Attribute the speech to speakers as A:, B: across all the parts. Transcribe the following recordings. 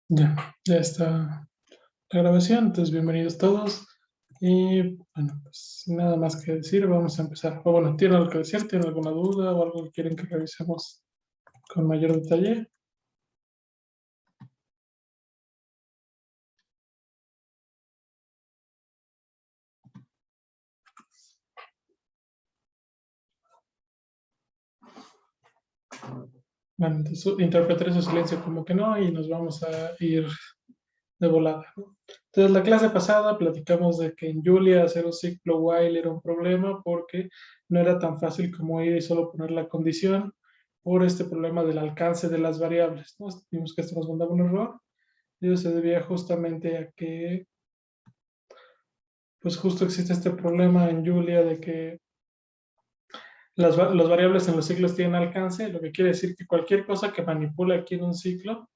A: Ya está la grabación, entonces bienvenidos todos. Y bueno, pues nada más que decir, vamos a empezar. O bueno, ¿tienen algo que decir? ¿Tienen alguna duda o algo que quieren que revisemos con mayor detalle? Bueno, entonces interpretaré su silencio como que no y nos vamos a ir de volada, ¿no? Entonces, la clase pasada platicamos de que en Julia hacer un ciclo while era un problema porque no era tan fácil como ir y solo poner la condición por este problema del alcance de las variables, ¿no? Vimos que esto nos mandaba un error y eso se debía justamente a que, pues justo existe este problema en Julia de que las variables en los ciclos tienen alcance, lo que quiere decir que cualquier cosa que manipule aquí en un ciclo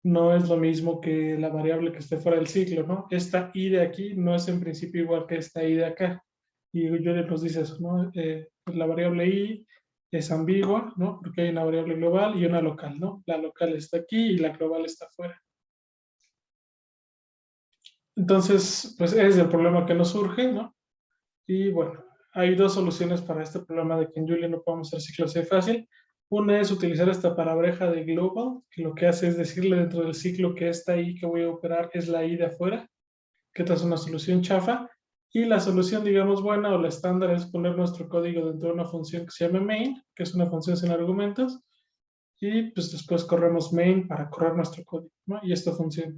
A: no es lo mismo que la variable que esté fuera del ciclo, ¿no? Esta i de aquí no es en principio igual que esta i de acá. Y Euler nos dice eso, ¿no? Pues la variable i es ambigua, ¿no? Porque hay una variable global y una local, ¿no? La local está aquí y la global está fuera. Entonces, pues ese es el problema que nos surge, ¿no? Y bueno, hay dos soluciones para este problema de que en Julia no podemos hacer ciclos de fácil. Una es utilizar esta palabreja de global, que lo que hace es decirle dentro del ciclo que esta i que voy a operar es la i de afuera, que esta es una solución chafa. Y la solución, digamos, buena o la estándar es poner nuestro código dentro de una función que se llama main, que es una función sin argumentos, y pues después corremos main para correr nuestro código, ¿no? Y esto funciona.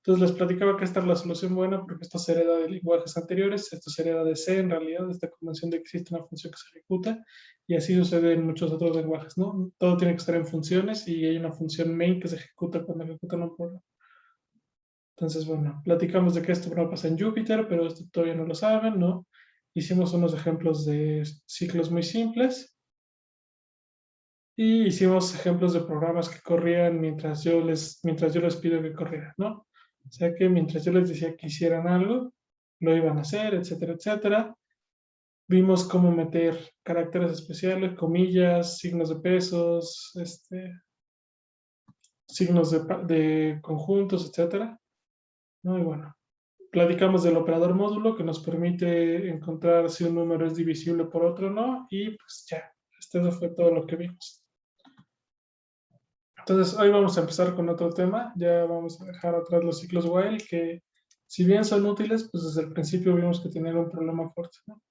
A: Entonces les platicaba que esta es la solución buena porque esto se hereda de lenguajes anteriores, esto se hereda de C en realidad, de esta convención de que existe una función que se ejecuta, y así sucede en muchos otros lenguajes, ¿no? Todo tiene que estar en funciones y hay una función main que se ejecuta cuando ejecutan un programa. Entonces, bueno, platicamos de que esto no pasa en Jupyter, pero esto todavía no lo saben, ¿no? Hicimos unos ejemplos de ciclos muy simples y hicimos ejemplos de programas que corrían mientras yo les pido que corrieran, ¿no? O sea que mientras yo les decía que hicieran algo, lo iban a hacer, etcétera, etcétera. Vimos cómo meter caracteres especiales, comillas, signos de pesos, signos de conjuntos, etcétera, ¿no? Y bueno, platicamos del operador módulo que nos permite encontrar si un número es divisible por otro o no, y pues ya, esto fue todo lo que vimos. Entonces, hoy vamos a empezar con otro tema, ya vamos a dejar atrás los ciclos while, que si bien son útiles, pues desde el principio vimos que tenían un problema fuerte, ¿no?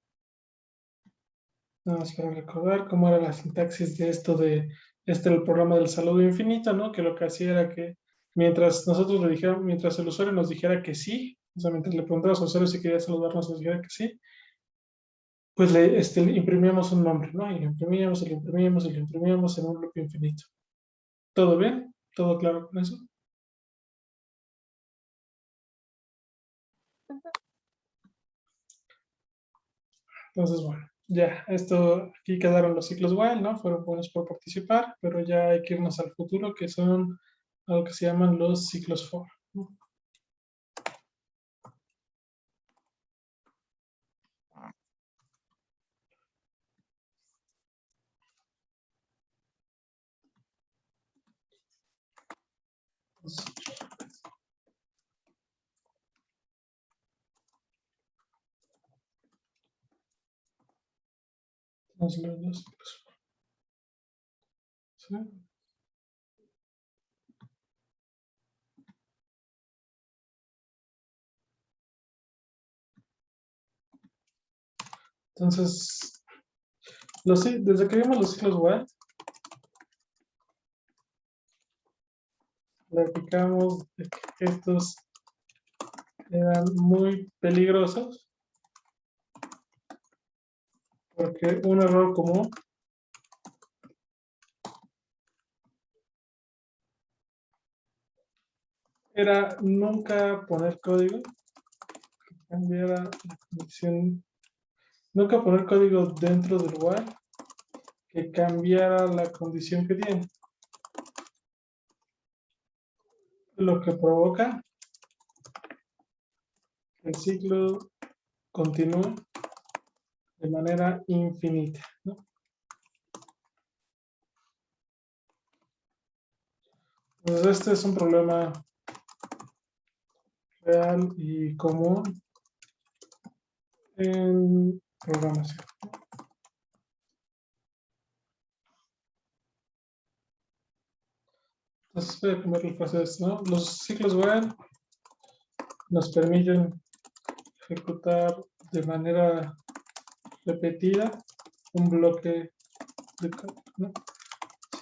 A: Nada más para recordar cómo era la sintaxis de esto era el programa del saludo infinito, ¿no? Que lo que hacía era que mientras el usuario nos dijera que sí, o sea, mientras le preguntamos al usuario si quería saludarnos, nos dijera que sí, pues le imprimíamos un nombre, ¿no? Y lo imprimíamos, y lo imprimíamos, y lo imprimíamos en un loop infinito. ¿Todo bien? ¿Todo claro con eso? Entonces, bueno, ya, aquí quedaron los ciclos while, ¿no? Fueron buenos por participar, pero ya hay que irnos al futuro, que son algo que se llaman los ciclos for, ¿no? Entonces, los ciclos for, ¿sí? Entonces, desde que vimos los ciclos while, platicamos de que estos eran muy peligrosos, porque un error común era nunca poner código que cambiara la condición, nunca poner código dentro del while que cambiara la condición que tiene, lo que provoca que el ciclo continúe de manera infinita, ¿no? Entonces este es un problema real y común en programación. Entonces voy a cambiar el proceso, ¿no? Los ciclos while nos permiten ejecutar de manera repetida un bloque de código, ¿no?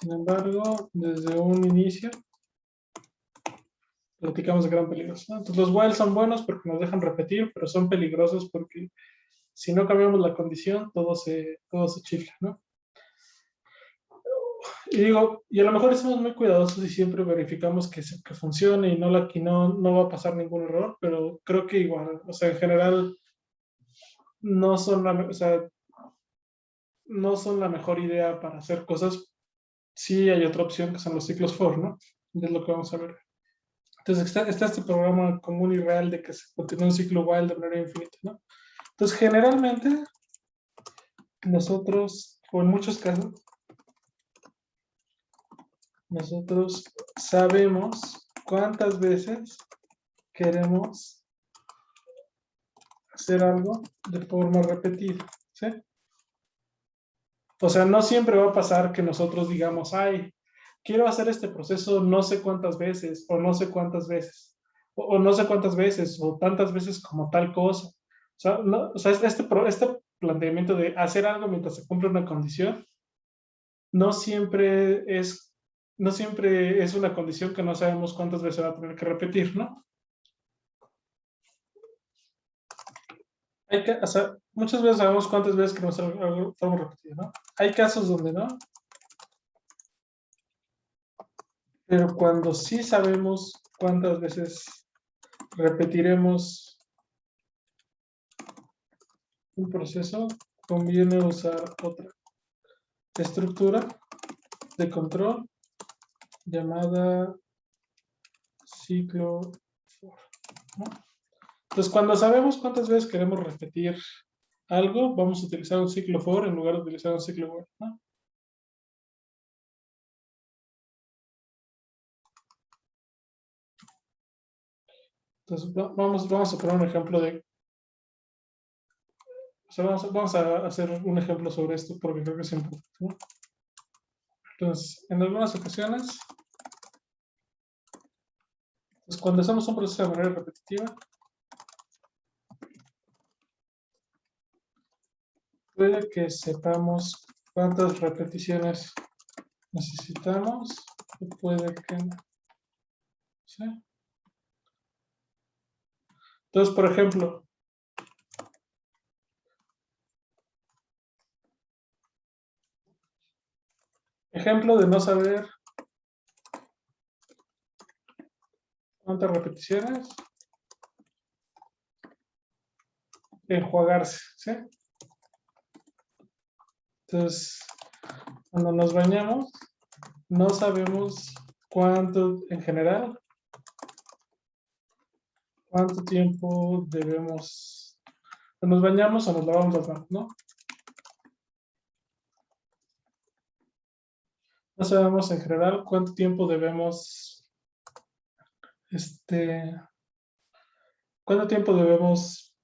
A: Sin embargo, desde un inicio platicamos de gran peligro, ¿no? Entonces los while son buenos porque nos dejan repetir, pero son peligrosos porque si no cambiamos la condición, todo se chifla, ¿no? Y digo, y a lo mejor somos muy cuidadosos y siempre verificamos que funcione y no va a pasar ningún error, pero creo que igual, o sea, en general no son o sea, no son la mejor idea para hacer cosas. Sí hay otra opción que son los ciclos for, ¿no? Y es lo que vamos a ver. Entonces está este programa común y real de que se continúa un ciclo while de manera infinita, ¿no? Entonces generalmente nosotros, o en muchos casos, nosotros sabemos cuántas veces queremos hacer algo de forma repetida, ¿sí? O sea, no siempre va a pasar que nosotros digamos, ay, quiero hacer este proceso no sé cuántas veces, o no sé cuántas veces, o no sé cuántas veces, o tantas veces como tal cosa. O sea, este planteamiento de hacer algo mientras se cumple una condición, no siempre es, no siempre es una condición que no sabemos cuántas veces va a tener que repetir, ¿no? O sea, muchas veces sabemos cuántas veces queremos hacer algo de forma repetida, ¿no? Hay casos donde no, pero cuando sí sabemos cuántas veces repetiremos un proceso, conviene usar otra estructura de control llamada ciclo for, ¿no? Entonces, cuando sabemos cuántas veces queremos repetir algo, vamos a utilizar un ciclo for en lugar de utilizar un ciclo while, ¿no? Entonces, vamos a poner un ejemplo de... O sea, vamos a hacer un ejemplo sobre esto porque creo que es importante, ¿no? Entonces, en algunas ocasiones, pues cuando hacemos un proceso de manera repetitiva, puede que sepamos cuántas repeticiones necesitamos y puede que no, ¿sí? Entonces, por ejemplo, ejemplo de no saber cuántas repeticiones, enjuagarse, ¿sí? Entonces, cuando nos bañamos, no sabemos cuánto, en general, cuánto tiempo debemos, nos bañamos o nos lavamos las manos, ¿no? No sabemos en general cuánto tiempo debemos, cuánto tiempo debemos,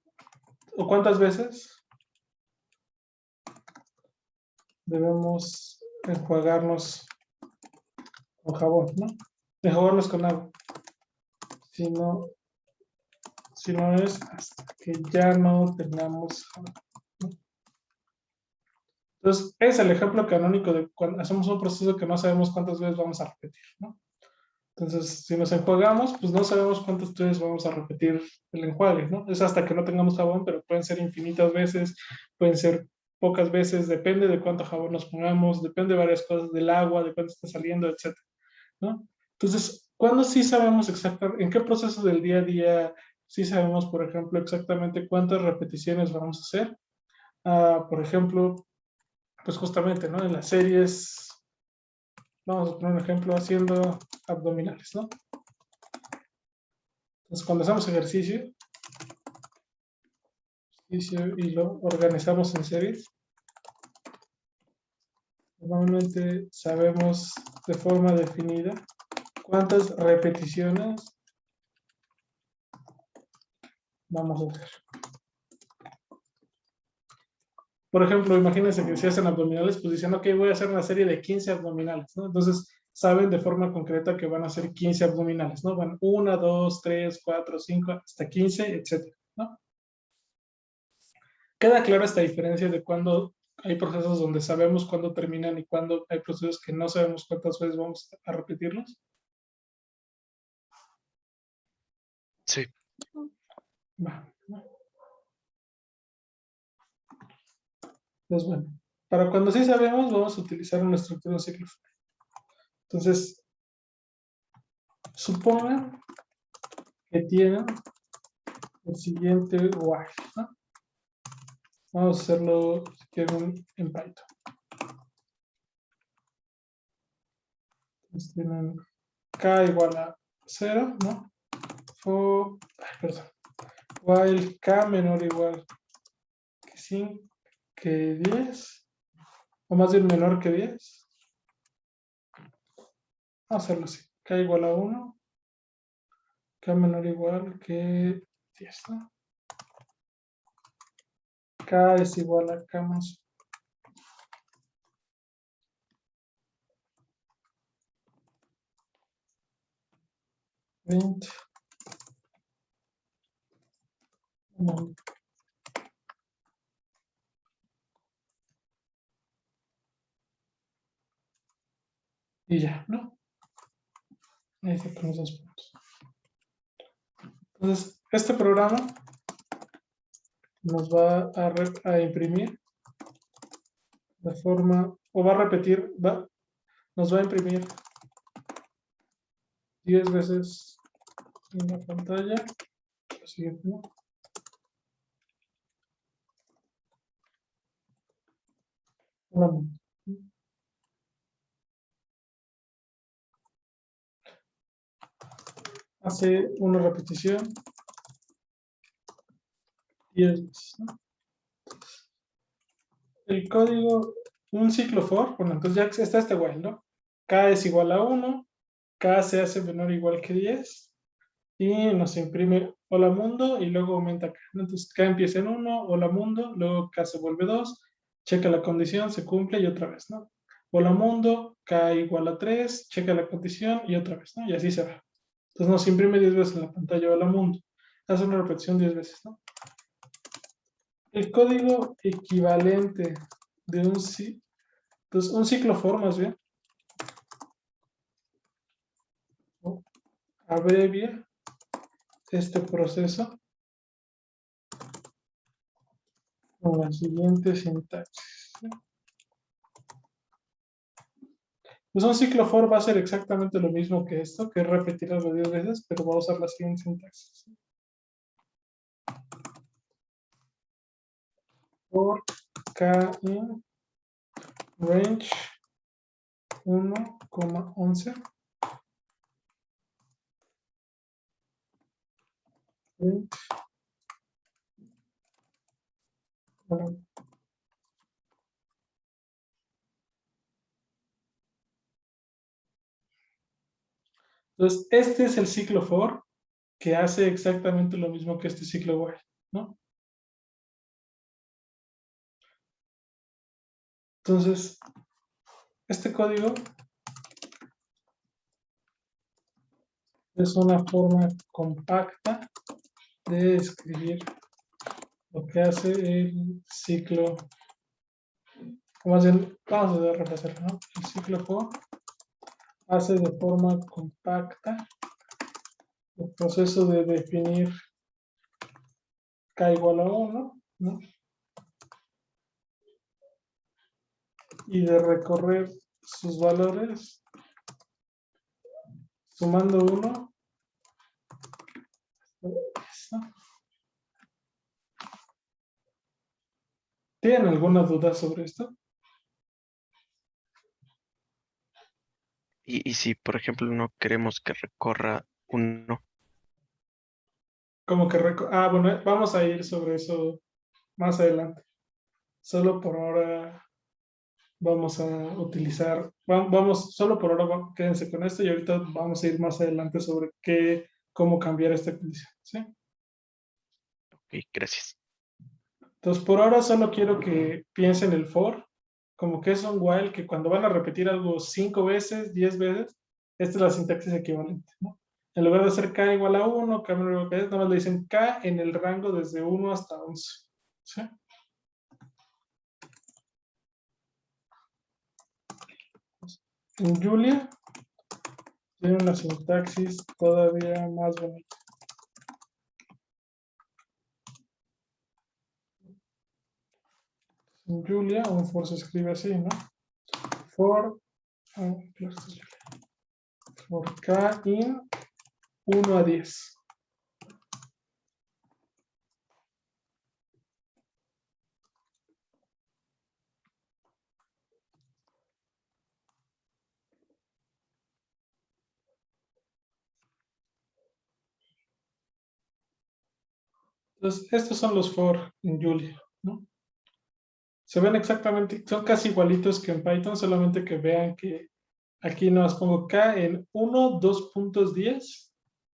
A: o cuántas veces debemos enjuagarnos con jabón, ¿no? Enjuagarnos con agua. Si no, si no es hasta que ya no tengamos jabón, ¿no? Entonces, es el ejemplo canónico de cuando hacemos un proceso que no sabemos cuántas veces vamos a repetir, ¿no? Entonces, si nos enjuagamos, pues no sabemos cuántas veces vamos a repetir el enjuague, ¿no? Es hasta que no tengamos jabón, pero pueden ser infinitas veces, pueden ser pocas veces, depende de cuánto jabón nos pongamos, depende de varias cosas, del agua, de cuánto está saliendo, etcétera, ¿no? Entonces, ¿cuándo sí sabemos exactamente, en qué proceso del día a día sí sabemos, por ejemplo, exactamente cuántas repeticiones vamos a hacer? Por ejemplo, pues justamente, ¿no? En las series, vamos a poner un ejemplo haciendo abdominales, ¿no? Entonces, cuando hacemos ejercicio y lo organizamos en series, normalmente sabemos de forma definida cuántas repeticiones Vamos a ver. Por ejemplo, imagínense que si hacen abdominales, pues dicen, ok, voy a hacer una serie de 15 abdominales, ¿no? Entonces, saben de forma concreta que van a hacer 15 abdominales, ¿no? Van 1, 2, 3, 4, 5, hasta 15, etcétera, ¿no? Queda clara esta diferencia de cuando hay procesos donde sabemos cuándo terminan y cuándo hay procesos que no sabemos cuántas veces vamos a repetirlos.
B: Sí.
A: Va. Pues bueno, para cuando sí sabemos, vamos a utilizar una estructura de un ciclo. Entonces, supongan que tienen el siguiente while, ¿no? Vamos a hacerlo, si quieren, en Python. Entonces tienen k igual a 0, ¿no? Perdón. While k menor o igual que 5, que 10, o más bien menor que 10. Vamos a hacerlo así. K igual a 1, k menor o igual que 10, ¿no? K es igual a k más 20. Y ya, ¿no? Ahí se ponen esos puntos. Entonces, este programa nos va a imprimir de forma, o va a repetir, nos va a imprimir 10 veces en la pantalla. Lo siguiente, ¿no? Hace una repetición 10 veces, ¿no? El código, un ciclo for, bueno, entonces ya está este while, ¿no? K es igual a 1, K se hace menor o igual que 10, y nos imprime hola mundo, y luego aumenta K, ¿no? Entonces K empieza en 1, hola mundo, luego K se vuelve 2, checa la condición, se cumple y otra vez, ¿no? Hola mundo, K igual a 3, checa la condición y otra vez, ¿no? Y así se va. Entonces nos imprime 10 veces en la pantalla hola mundo. Hace una repetición 10 veces, ¿no? El código equivalente de un ciclo for más bien, ¿no? Abrevia este proceso con la siguiente sintaxis, ¿no? Pues un ciclo for va a ser exactamente lo mismo que esto, que es repetirlo 10 veces, pero va a usar la siguiente sintaxis. For k in range 1,11. Bueno, entonces, este es el ciclo for que hace exactamente lo mismo que este ciclo while, ¿no? Entonces, este código es una forma compacta de escribir lo que hace el ciclo, o más bien, vamos a repasar, ¿no? El ciclo for hace de forma compacta el proceso de definir k igual a 1, ¿no? Y de recorrer sus valores sumando 1. ¿Tienen alguna duda sobre esto?
B: Y si, por ejemplo, no queremos que recorra uno,
A: Como que bueno, vamos a ir sobre eso más adelante. Solo por ahora vamos a utilizar, vamos, solo por ahora quédense con esto y ahorita vamos a ir más adelante sobre cómo cambiar esta condición, ¿sí?
B: gracias.
A: Entonces, por ahora solo quiero que piensen el for, como que es un while que cuando van a repetir algo 5 veces, 10 veces, esta es la sintaxis equivalente, ¿no? En lugar de hacer k igual a 1, k menor que es, nada más le dicen k en el rango desde 1 hasta 11. ¿Sí? En Julia tiene una sintaxis todavía más bonita. En Julia, un for se escribe así, ¿no? For k in 1 a 10. Entonces, estos son los for en Julia, ¿no? Se ven exactamente, son casi igualitos que en Python, solamente que vean que aquí nos pongo k en 1, 2.10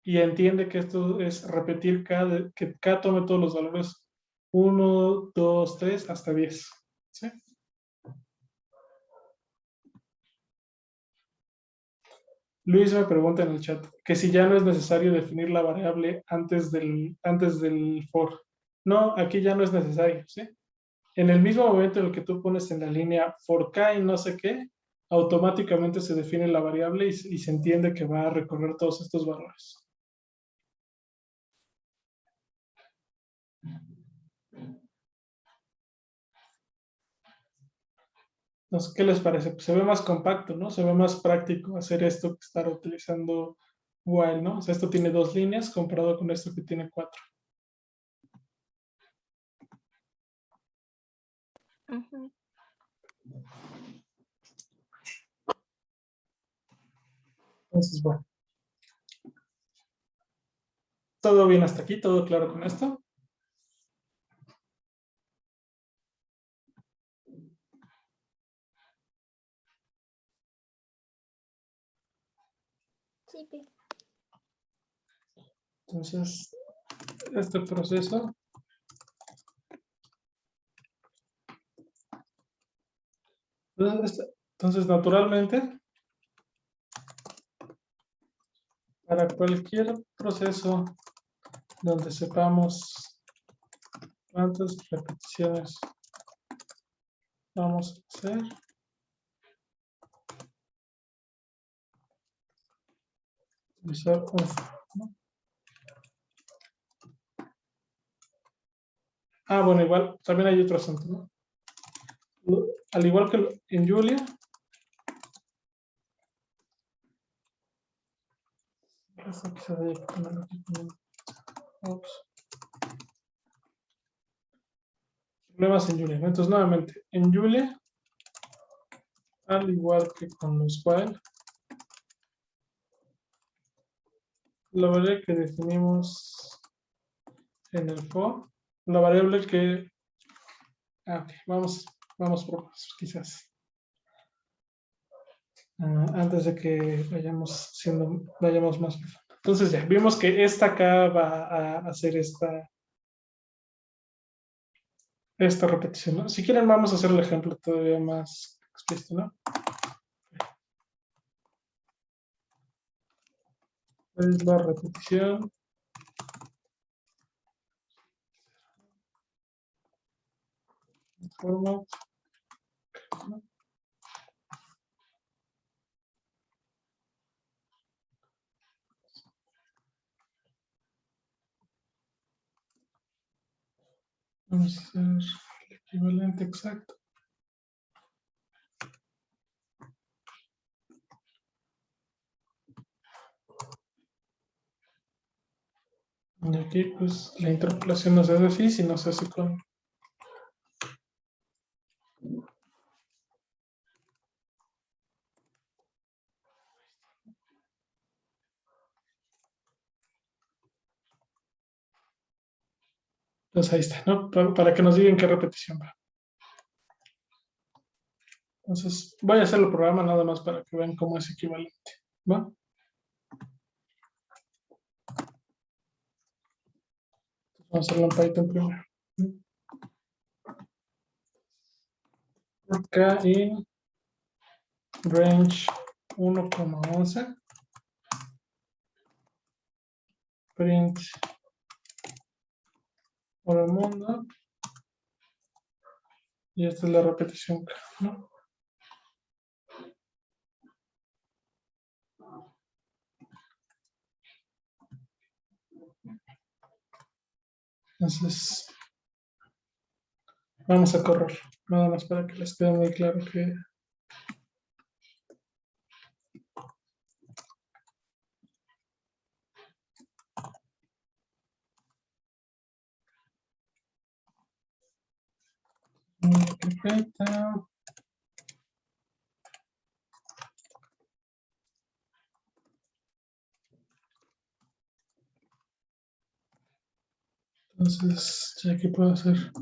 A: y entiende que esto es repetir k, que k tome todos los valores 1, 2, 3 hasta 10. ¿Sí? Luis me pregunta en el chat que si ya no es necesario definir la variable antes del for. No, aquí ya no es necesario, ¿sí? En el mismo momento en el que tú pones en la línea for k y no sé qué, automáticamente se define la variable y se entiende que va a recorrer todos estos valores. Entonces, ¿qué les parece? Pues se ve más compacto, ¿no? Se ve más práctico hacer esto que estar utilizando while, ¿no? O sea, esto tiene 2 líneas comparado con esto que tiene 4.
C: Ujú.
A: Entonces, bueno. ¿Todo bien hasta aquí? ¿Todo claro con esto?
C: Sí, Pi.
A: Entonces, este proceso entonces, naturalmente, para cualquier proceso donde sepamos cuántas repeticiones vamos a hacer, utilizar un for, ¿no? Ah, bueno, igual, también hay otro asunto, ¿no? Al igual que en Julia, esto que se debe poner aquí con ups, problemas en Julia, ¿no? Entonces, nuevamente, en Julia, al igual que con los while, la variable que definimos en el for, la variable que... ok, vamos por pasos, quizás. Antes de que vayamos más profundo. Entonces ya, vimos que esta acá va a hacer esta repetición, ¿no? Si quieren vamos a hacer el ejemplo todavía más explícito, ¿no? Es la repetición. Format. Vamos a hacer el equivalente exacto. Y aquí pues la interpolación no se hace así, sino se hace con... Entonces ahí está, ¿no? Para que nos digan qué repetición va. Entonces voy a hacer el programa nada más para que vean cómo es equivalente, ¿va? Vamos a hacerlo en Python primero. Acá en range 1,11 print por el mundo, y esta es la repetición, ¿no? Entonces vamos a correr, nada más para que les quede muy claro que perfecta. Entonces ya aquí puedo hacer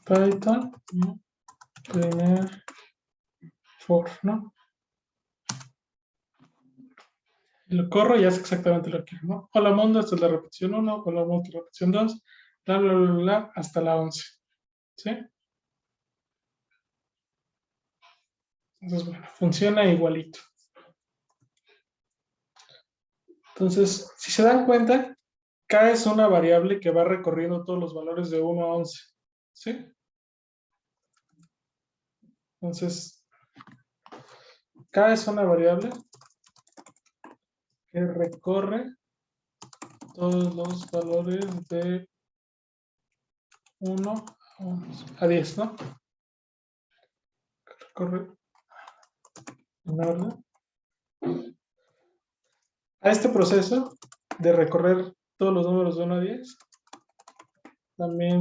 A: Python, ¿no? Primer for, ¿no? Y lo corro y hace exactamente lo que quiero, ¿no? Hola mundo, esta es la repetición 1, hola mundo, repetición 2, bla, bla, bla, bla, hasta la 11, ¿sí? Entonces, bueno, funciona igualito. Entonces, si se dan cuenta, K es una variable que va recorriendo todos los valores de 1 a 11, ¿sí? Entonces, K es una variable que recorre todos los valores de 1 a 10, ¿no? Recorre en orden. A este proceso de recorrer todos los números de 1 a 10, también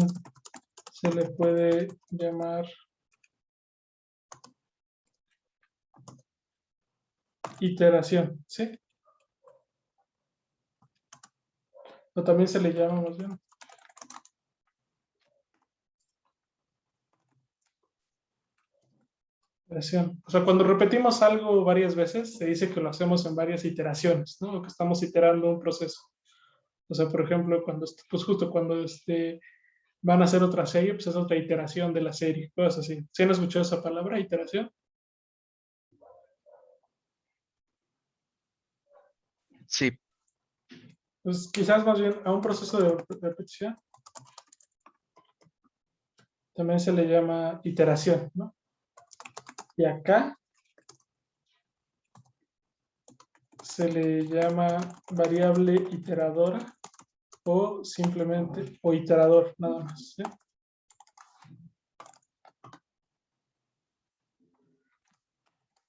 A: se le puede llamar iteración, ¿sí? O también se le llama más bien iteración. O sea, cuando repetimos algo varias veces, se dice que lo hacemos en varias iteraciones, ¿no? O que estamos iterando un proceso. O sea, por ejemplo, cuando, pues justo cuando van a hacer otra serie, pues es otra iteración de la serie, cosas así. ¿Sí han escuchado esa palabra, iteración?
B: Sí,
A: Pues quizás más bien a un proceso de repetición también se le llama iteración, ¿no? Y acá se le llama variable iteradora o simplemente, o iterador, nada más, ¿sí?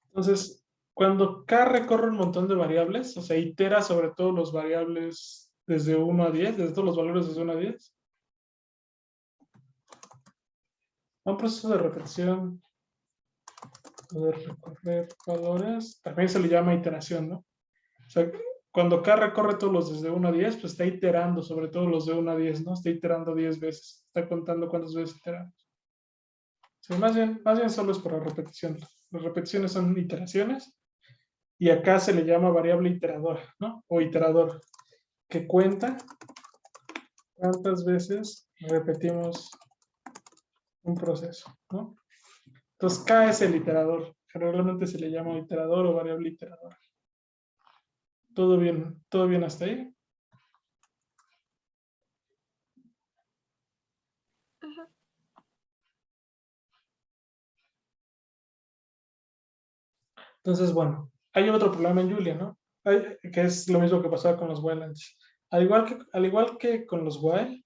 A: Entonces, cuando K recorre un montón de variables, o sea, itera sobre todos los variables desde 1 a 10, desde todos los valores desde 1 a 10, un proceso de repetición, de recorrer valores, también se le llama iteración, ¿no? O sea, cuando K recorre todos los desde 1 a 10, pues está iterando sobre todos los de 1 a 10, ¿no? Está iterando 10 veces, está contando cuántas veces iteramos. Sí, más bien solo es para repetición. Las repeticiones son iteraciones y acá se le llama variable iteradora, ¿no? O iterador, que cuenta cuántas veces repetimos un proceso, ¿no? Entonces K es el iterador. Generalmente se le llama iterador o variable iteradora. Todo bien hasta ahí. Entonces, bueno, hay otro problema en Julia, ¿no? Que es lo mismo que pasaba con los while antes. Al igual que con los while,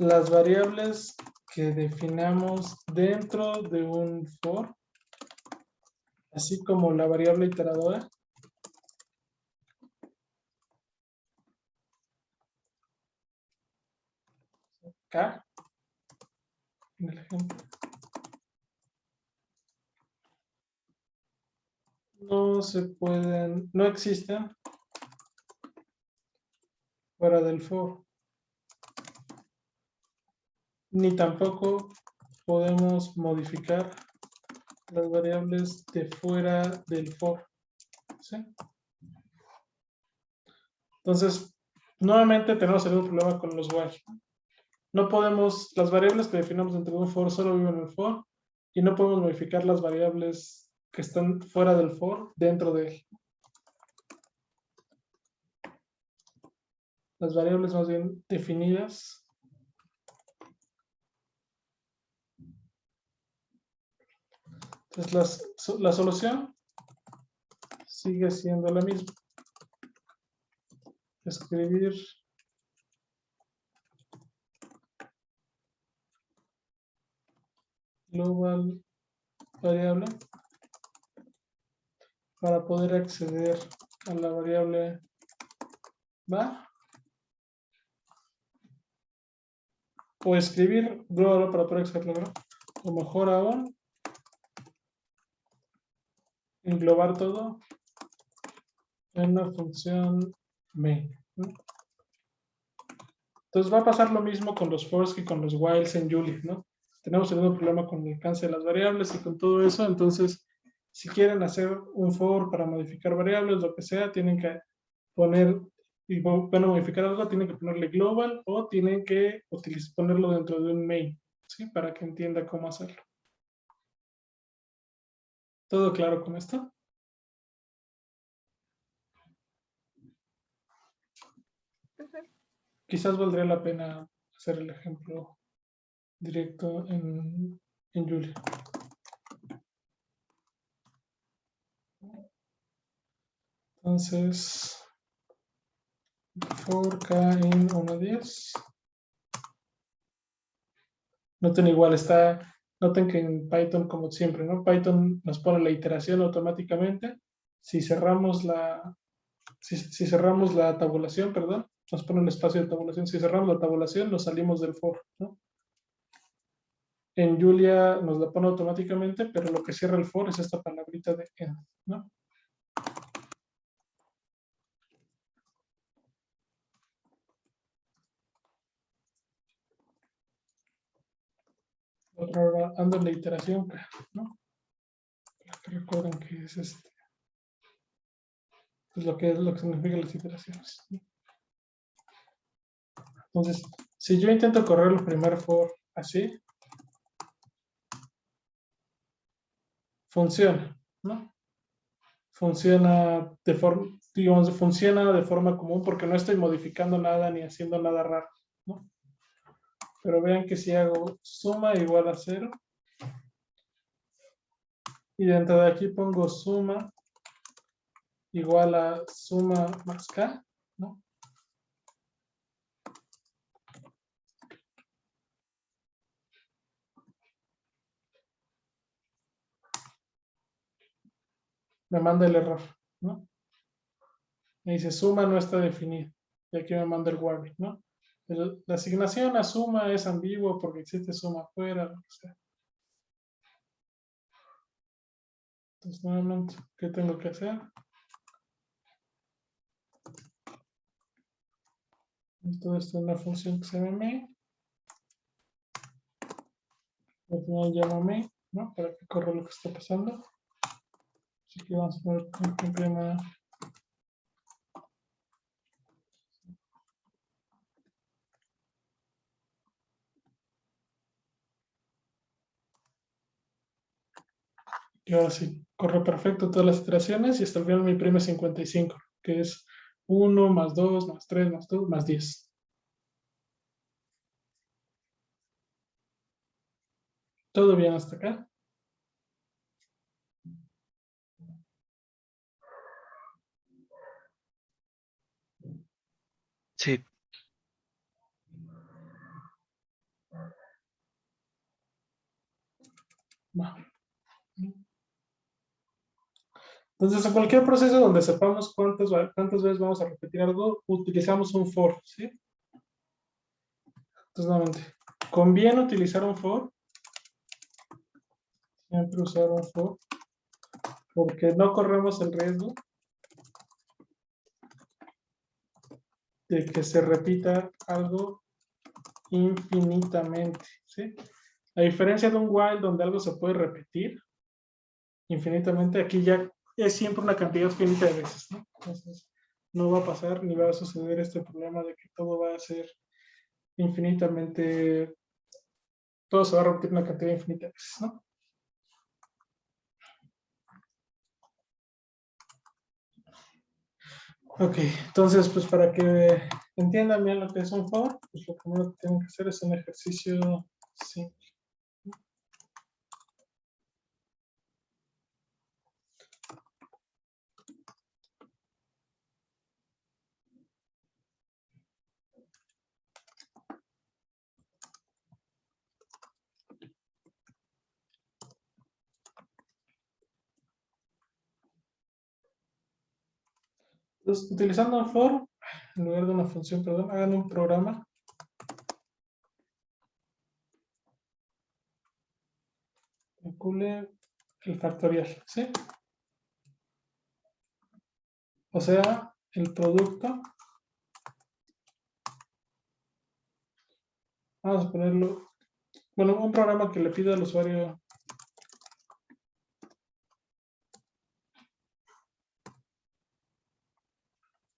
A: las variables que definamos dentro de un for, así como la variable iteradora, K, en el ejemplo, no existen fuera del for, ni tampoco podemos modificar las variables de fuera del for, ¿sí? Entonces, nuevamente tenemos el mismo problema con los while. No podemos, las variables que definamos dentro de un for solo viven en el for y no podemos modificar las variables que están fuera del for dentro de él. Las variables más bien definidas. Entonces la solución sigue siendo la misma. Escribir global variable para poder acceder a la variable var. O escribir global para poder acceder, o mejor aún, englobar todo en la función main, ¿no? Entonces va a pasar lo mismo con los fors que con los whiles en Julia, ¿no? Tenemos el mismo problema con el alcance de las variables y con todo eso. Entonces, si quieren hacer un for para modificar variables, lo que sea, tienen que poner, y van a modificar algo, tienen que ponerle global o tienen que ponerlo dentro de un main, ¿sí? Para que entienda cómo hacerlo. ¿Todo claro con esto? Quizás valdría la pena hacer el ejemplo directo en Julia. Entonces, for k in 1.10. Noten igual, noten que en Python, como siempre, ¿no? Python nos pone la iteración automáticamente. Si cerramos si cerramos la tabulación, perdón, nos pone el espacio de tabulación. Si cerramos la tabulación, nos salimos del for, ¿no? En Julia nos la pone automáticamente, pero lo que cierra el for es esta palabrita de end, ¿no? Ahora ando en la iteración, ¿no? Para que recuerden que es es lo que significan las iteraciones, ¿no? Entonces, si yo intento correr el primer for así, funciona, ¿no? Funciona de forma, digamos, funciona de forma común porque no estoy modificando nada ni haciendo nada raro, ¿no? Pero vean que si hago suma igual a 0 y dentro de aquí pongo suma igual a suma más k, ¿no? Me manda el error, ¿no? Me dice suma no está definida. Y aquí me manda el warning, ¿no? La asignación a suma es ambiguo porque existe suma afuera, lo que sea. Entonces, nuevamente, ¿qué tengo que hacer? Todo esto es una función que se llama main. Al final llamo main, ¿no? Para que corra lo que está pasando. Así que vamos a poner un problema. Y ahora sí, corre perfecto todas las iteraciones y hasta el final me imprime 55, que es 1 más 2 más 3 más 2 más 10. ¿Todo bien hasta acá?
B: Sí,
A: Va. Entonces, en cualquier proceso donde sepamos cuántas veces vamos a repetir algo, utilizamos un for, ¿sí? Entonces, nuevamente, conviene utilizar un for. Siempre usar un for, porque no corremos el riesgo de que se repita algo infinitamente, ¿sí? A diferencia de un while donde algo se puede repetir infinitamente, aquí ya es siempre una cantidad finita de veces, ¿no? Entonces, no va a pasar ni va a suceder este problema de que todo va a ser infinitamente, todo se va a repetir una cantidad infinita de veces, ¿no? Ok, entonces, pues para que entiendan bien lo que es un for, pues lo primero que tienen que hacer es un ejercicio simple. Entonces, utilizando un for, en lugar de una función, perdón, hagan un programa. Calcule el factorial, ¿sí? O sea, el producto. Vamos a ponerlo, bueno, un programa que le pida al usuario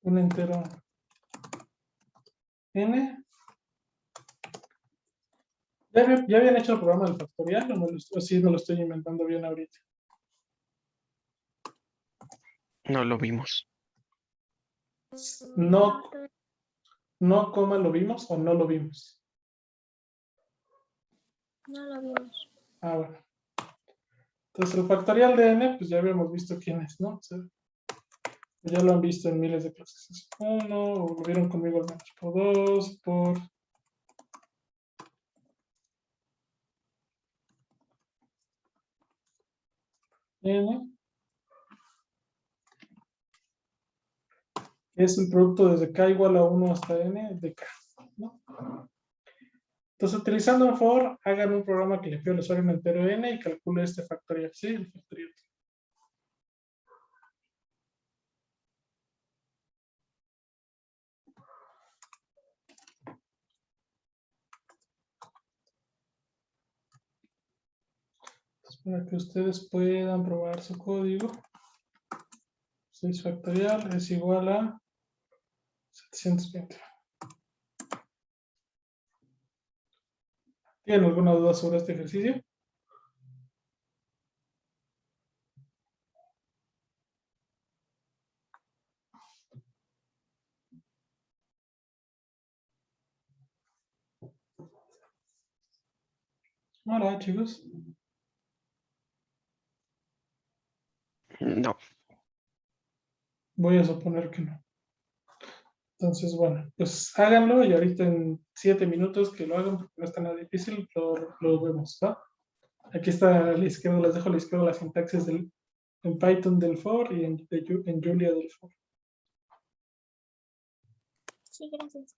A: un entero n. ¿Ya habían hecho el programa del factorial o sí me lo estoy inventando bien ahorita?
B: No lo vimos.
A: No, no, coma, ¿lo vimos o no lo vimos?
C: No lo vimos.
A: Ah, bueno. Entonces, el factorial de n, pues ya habíamos visto quién es, ¿no? O sea, ya lo han visto en miles de clases. Es 1, o lo vieron conmigo al menos, por 2, por n, es el producto desde k igual a 1 hasta n de k, ¿no? Entonces, utilizando un for, hagan un programa que le pida al usuario un entero n y calcule este factorial, ¿sí? El factorial. Para que ustedes puedan probar su código. 6 factorial es igual a 720. ¿Tienen alguna duda sobre este ejercicio? Hola, chicos.
B: No.
A: Voy a suponer que no. Entonces, bueno, pues háganlo y ahorita en 7 minutos que lo hagan, porque no está nada difícil, lo vemos, ¿va? Aquí está a la izquierda, les dejo a la izquierda la sintaxis en Python del for y en Julia del for.
C: Sí, gracias.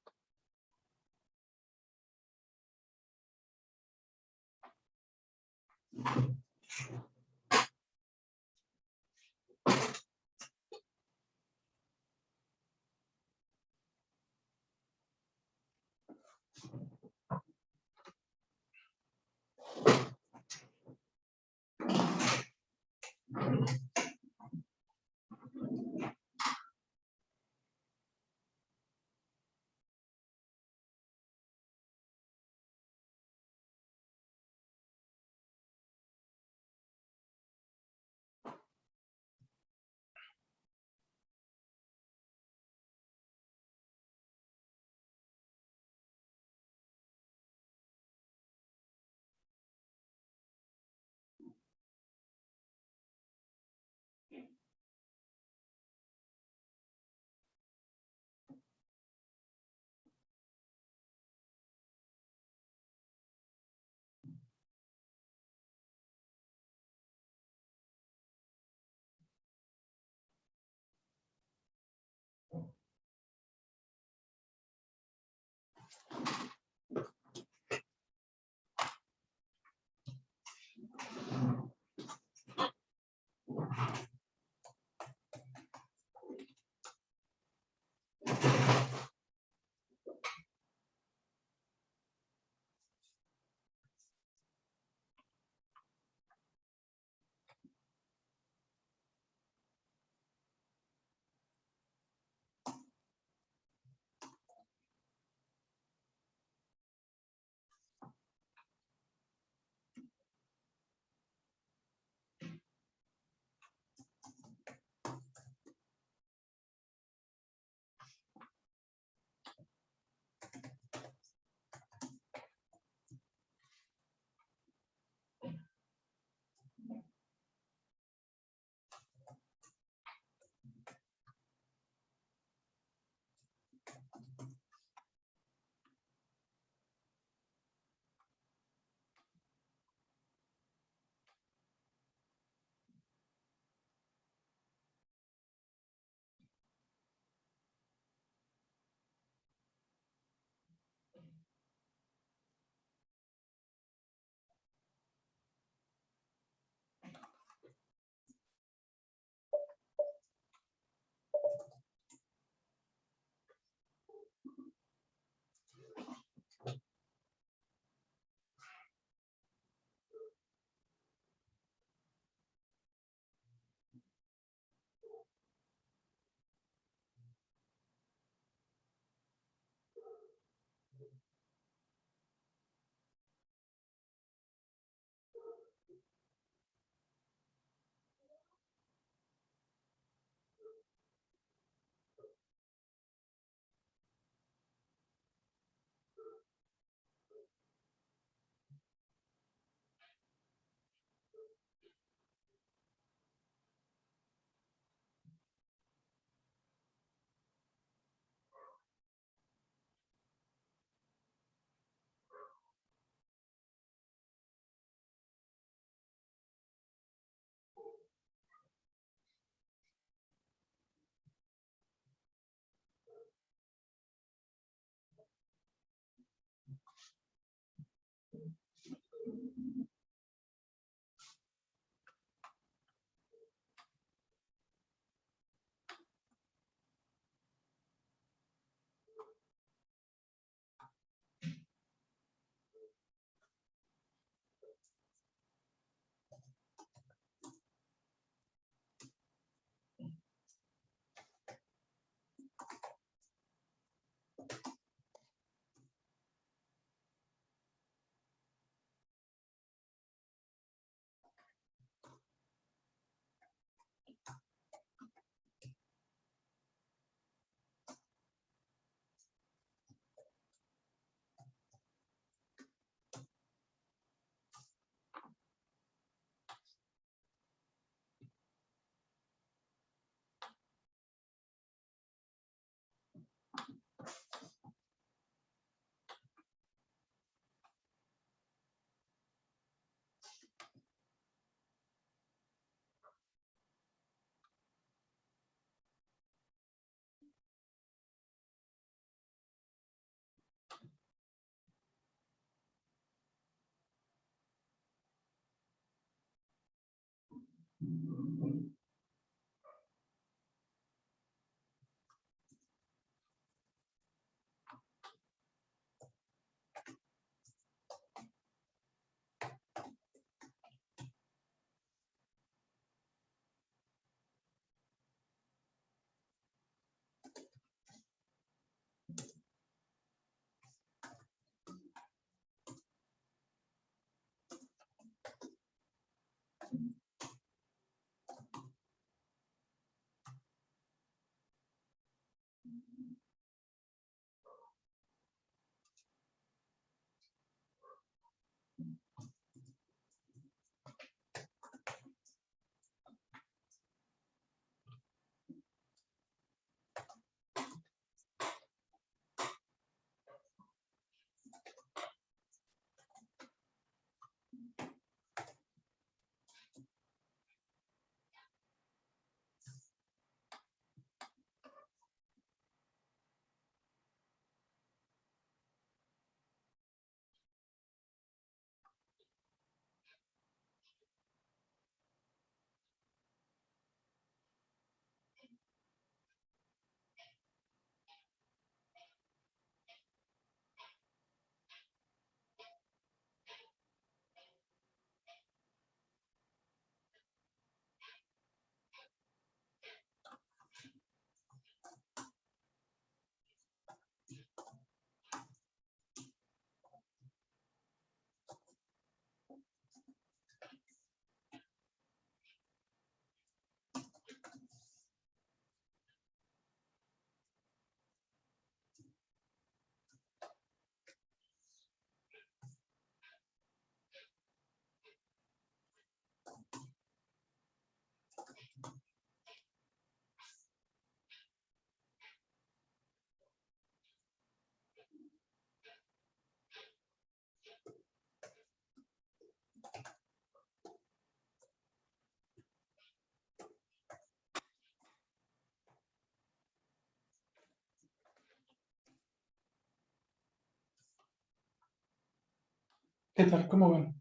A: ¿Qué tal? ¿Cómo ven?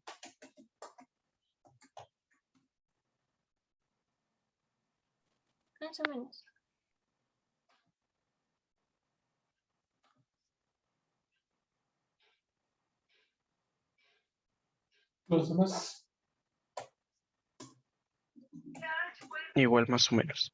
C: Más o menos.
A: Los demás.
B: Igual más o menos.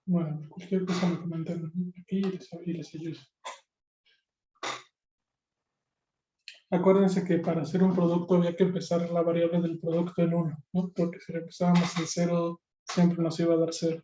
A: Bueno, cualquier cosa me comentan aquí y les ayudo. Acuérdense que para hacer un producto había que empezar la variable del producto en 1, ¿no? Porque si lo empezábamos en 0, siempre nos iba a dar 0.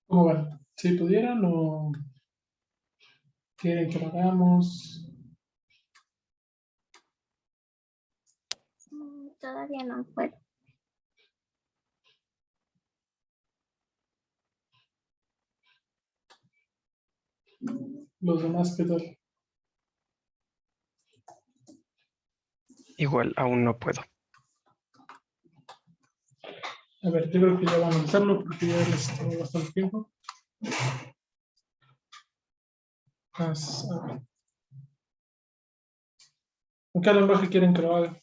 A: ¿Cómo van? Si pudieran o quieren que lo hagamos.
C: Todavía no puedo.
A: Los demás, ¿qué tal?
B: Igual aún no puedo.
A: A ver, yo creo que ya van a hacerlo porque ya les tomó bastante tiempo. A ver. ¿En qué lenguaje quieren que lo haga?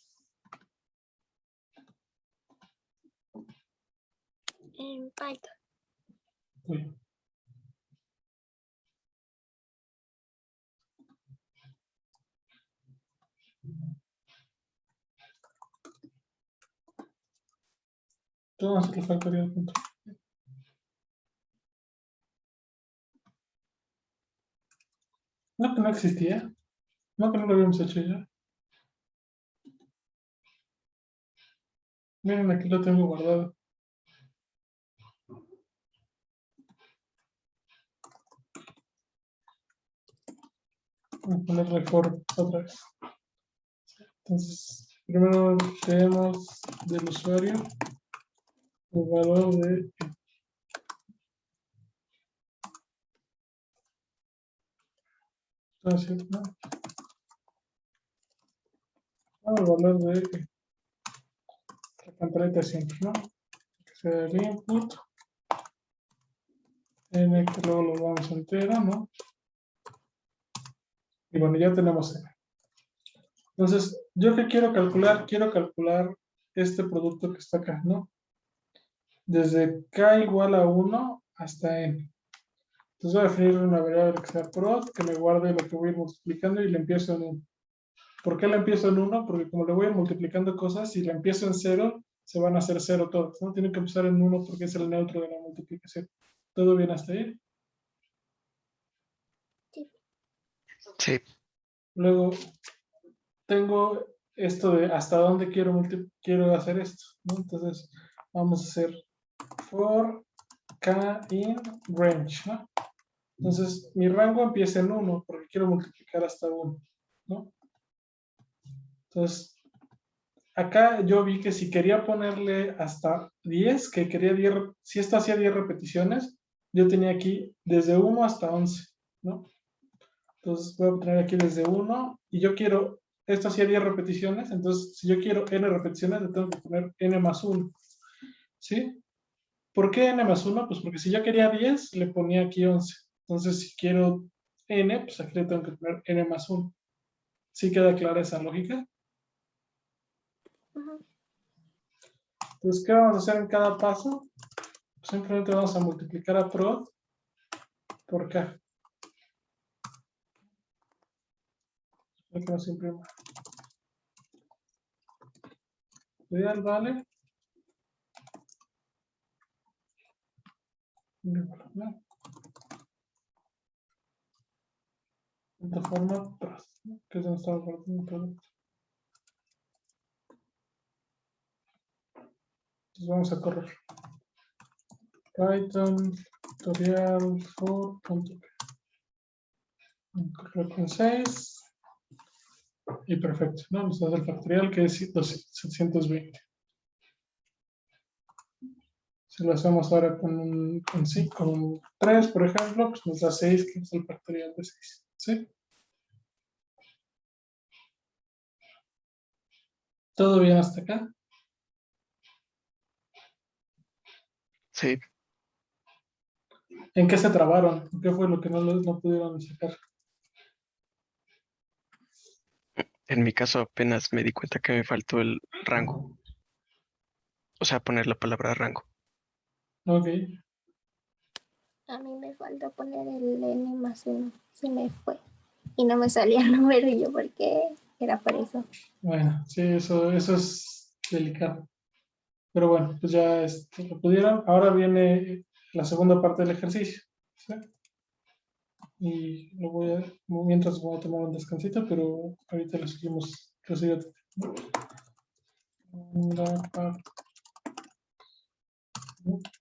C: En Python.
A: Uy. Entonces, le faltaría el punto. No, que no existía. No, que no lo habíamos hecho ya. Miren, aquí lo tengo guardado. Voy a poner record otra vez. Entonces, primero tenemos del usuario el valor de entonces, ¿no? El valor de la pantaleta siempre, ¿no? Que sea el input, n que luego lo vamos entero, ¿no? Y bueno, ya tenemos n. Entonces, ¿yo qué quiero calcular? Quiero calcular este producto que está acá, ¿no? Desde k igual a 1 hasta n. Entonces voy a definir una variable que sea prod, que me guarde lo que voy a ir multiplicando y le empiezo en 1. ¿Por qué la empiezo en 1? Porque como le voy a ir multiplicando cosas, si la empiezo en 0, se van a hacer 0 todas, ¿no? Tiene que empezar en 1 porque es el neutro de la multiplicación. ¿Todo bien hasta ahí?
B: Sí,
A: Luego tengo esto de hasta dónde quiero hacer esto, ¿no? Entonces, vamos a hacer for k in range, ¿no? Entonces, mi rango empieza en 1 porque quiero multiplicar hasta 1, ¿no? Entonces, acá yo vi que si quería ponerle hasta 10, que quería 10, si esto hacía 10 repeticiones, yo tenía aquí desde 1 hasta 11, ¿no? Entonces voy a poner aquí desde 1 y yo quiero, esto hacía 10 repeticiones, entonces si yo quiero n repeticiones, le tengo que poner n más 1, ¿sí? ¿Por qué n más 1? Pues porque si yo quería 10, le ponía aquí 11. Entonces si quiero n, pues aquí le tengo que poner n más 1. ¿Sí queda clara esa lógica?
C: Ujú.
A: Entonces, ¿qué vamos a hacer en cada paso? Pues simplemente vamos a multiplicar a prod por k. Que no se imprima. Ideal vale. De forma prod, ¿no? Que es donde estaba guardando el producto. Entonces vamos a correr. Python tutorial for.p. Correr con 6. Y perfecto, ¿no? Nos da el factorial que es 720. Si lo hacemos ahora con 3, por ejemplo, pues nos da 6, que es el factorial de 6. ¿Sí? ¿Todo bien hasta acá?
B: Sí,
A: ¿En qué se trabaron? ¿Qué fue lo que no pudieron sacar?
B: en mi caso apenas me di cuenta que me faltó el rango. O sea, poner la palabra rango.
A: Ok.
C: A mí me faltó poner el n más 1. Se me fue. Y no me salía el número y yo, ¿por qué? Era por eso.
A: Bueno, sí, eso es delicado. Pero bueno, pues ya lo pudieron. Ahora viene la segunda parte del ejercicio. ¿Sí? Y mientras voy a tomar un descansito, pero ahorita lo seguimos.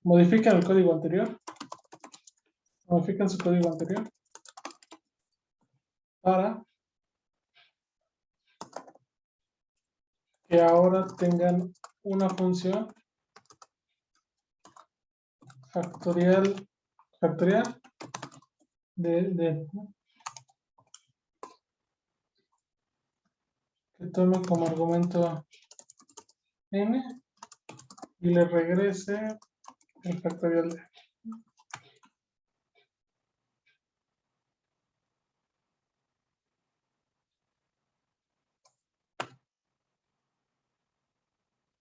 A: Modifican el código anterior. Modifican su código anterior para que ahora tengan una función factorial que tome como argumento n y le regrese el factorial de.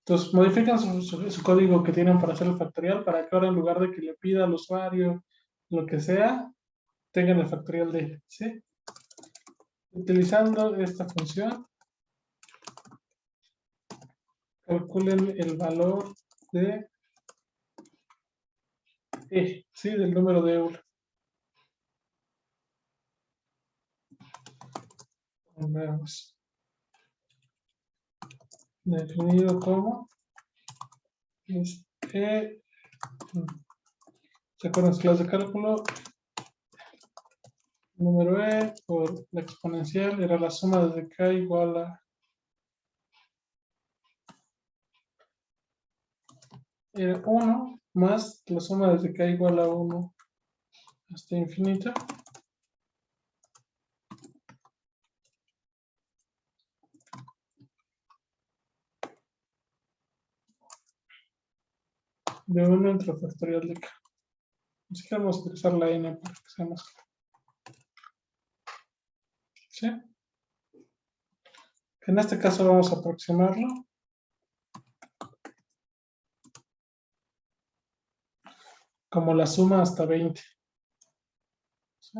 A: Entonces, modifican su código que tienen para hacer el factorial para que ahora en lugar de que le pida al usuario lo que sea, tengan el factorial de él, ¿sí? Utilizando esta función, calculen el valor de E, ¿sí? Del número de Euler. Veamos. Definido como es E. ¿Se acuerdan las clases de cálculo? Número E por la exponencial era la suma desde k igual a. Era 1 más la suma desde k igual a 1 hasta infinito. De 1 entre factorial de k. Así que vamos a utilizar la n para que sea más claro. ¿Sí? En este caso vamos a aproximarlo como la suma hasta 20. ¿Sí?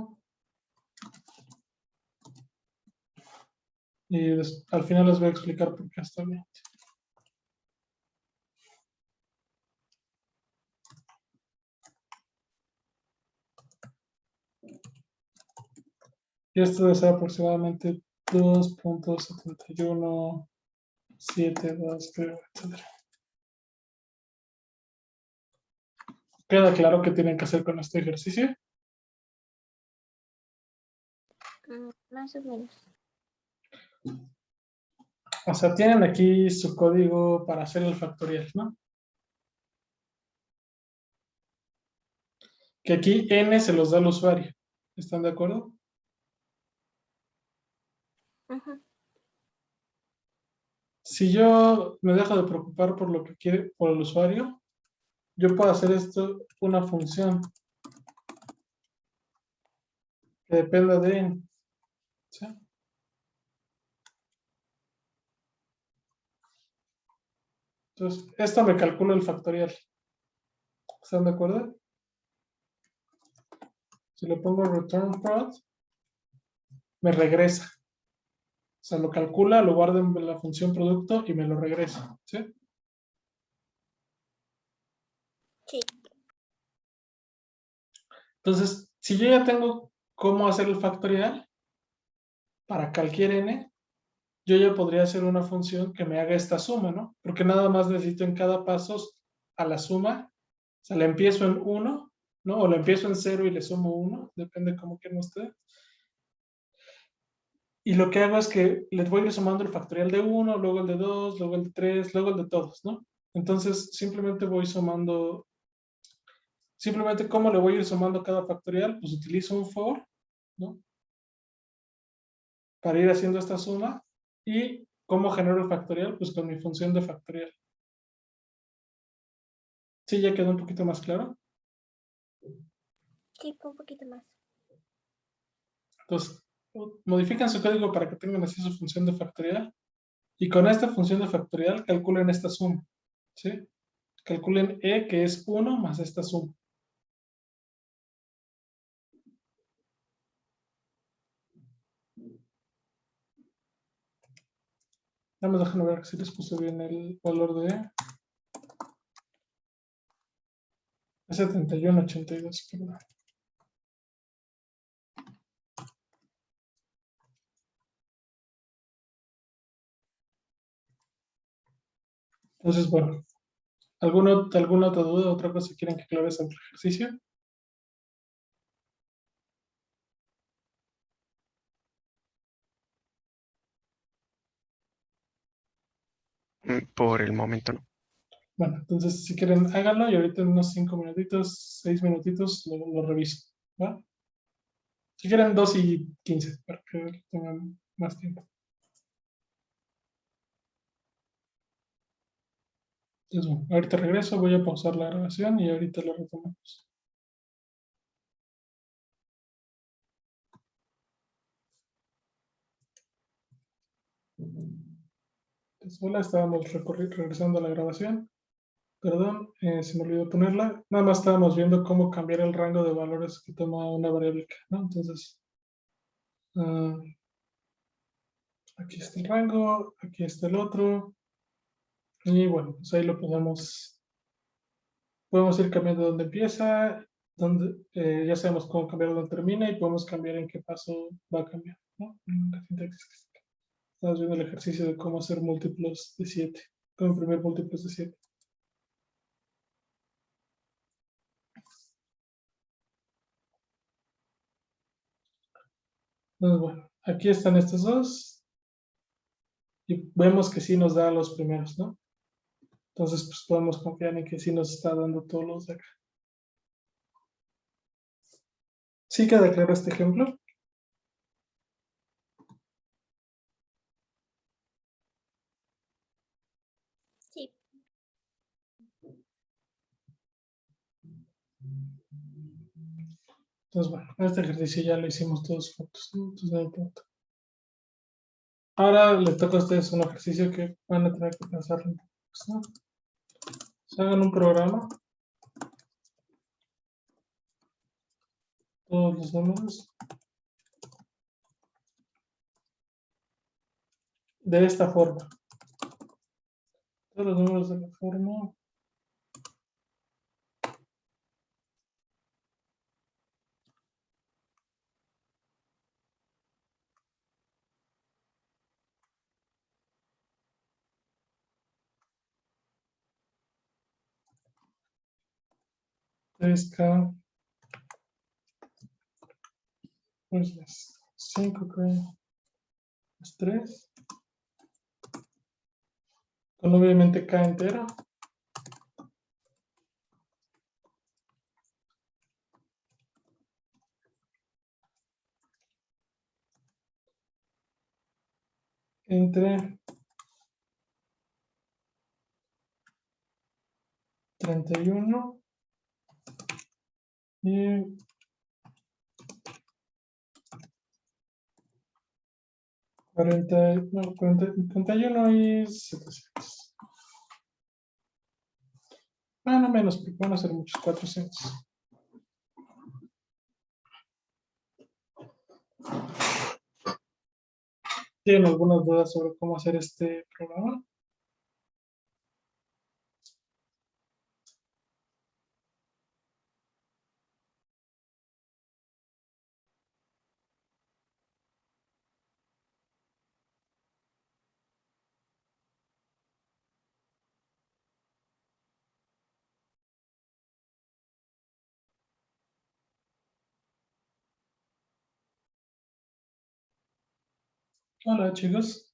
A: Y al final les voy a explicar por qué hasta 20. Y esto debe ser aproximadamente 2.71 7, 2, 3, etc. ¿Queda claro qué tienen que hacer con este ejercicio?
C: Más o menos.
A: O sea, tienen aquí su código para hacer el factorial, ¿no? Que aquí n se los da el usuario. ¿Están de acuerdo?
C: Ujú.
A: Si yo me dejo de preocupar por lo que quiere, por el usuario, yo puedo hacer esto una función que dependa de n. ¿Sí? Entonces, esto me calcula el factorial. ¿Están de acuerdo? Si le pongo return prod, me regresa. O sea, lo calcula, lo guarda en la función producto y me lo regresa. ¿Sí?
C: Sí.
A: Entonces, si yo ya tengo cómo hacer el factorial para cualquier n, yo ya podría hacer una función que me haga esta suma, ¿no? Porque nada más necesito en cada paso a la suma, o sea, le empiezo en 1, ¿no? O le empiezo en 0 y le sumo 1, depende cómo quieran ustedes. Y lo que hago es que les voy a ir sumando el factorial de 1, luego el de 2, luego el de 3, luego el de todos, ¿no? Entonces, simplemente voy sumando, simplemente cómo le voy a ir sumando cada factorial, pues utilizo un for, ¿no? Para ir haciendo esta suma. ¿Y cómo genero el factorial? Pues con mi función de factorial. ¿Sí ya quedó un poquito más claro?
C: Sí, un poquito más.
A: Entonces, modifican su código para que tengan así su función de factorial. Y con esta función de factorial calculen esta suma. ¿Sí? Calculen E, que es 1 más esta suma. Nada más déjenme ver si les puse bien el valor de E. Es 7182, perdón. Entonces, bueno, ¿alguna otra duda, otra cosa que quieren que aclare sobre el ejercicio?
B: Por el momento no.
A: Bueno, entonces si quieren háganlo y ahorita en unos 5 minutitos, 6 minutitos lo reviso. ¿Va? Si quieren 2 y 15 para que tengan más tiempo. Entonces, bueno, ahorita regreso, voy a pausar la grabación y ahorita lo retomamos. Entonces, hola, estábamos regresando a la grabación. Perdón, se me olvidó ponerla. Nada más estábamos viendo cómo cambiar el rango de valores que toma una variable, ¿no? Entonces, ah, aquí está el rango, aquí está el otro. Y bueno, pues ahí lo podemos ir cambiando dónde empieza, ya sabemos cómo cambiar dónde termina y podemos cambiar en qué paso va a cambiar, ¿no? La sintaxis. Estamos viendo el ejercicio de cómo hacer múltiplos de 7, cómo imprimir múltiplos de 7. Entonces, bueno, aquí están estos dos y vemos que sí nos da los primeros, ¿no? Entonces, pues podemos confiar en que sí nos está dando todos los de acá. ¿Sí queda claro este ejemplo?
C: Sí.
A: Entonces, bueno, este ejercicio ya lo hicimos todos juntos, ¿no? Entonces, no importa. Ahora le toca a ustedes un ejercicio que van a tener que pensar un poco, ¿no? Se hagan un programa, todos los números, de esta forma. Todos los números de la forma. 3K, pues es 5K más 3, con obviamente K entero. Entre 31 y 40, no, 40, 31 y 700. No menos, porque van a ser muchos, 400. ¿Tienen algunas dudas sobre cómo hacer este programa? Hola, chicos.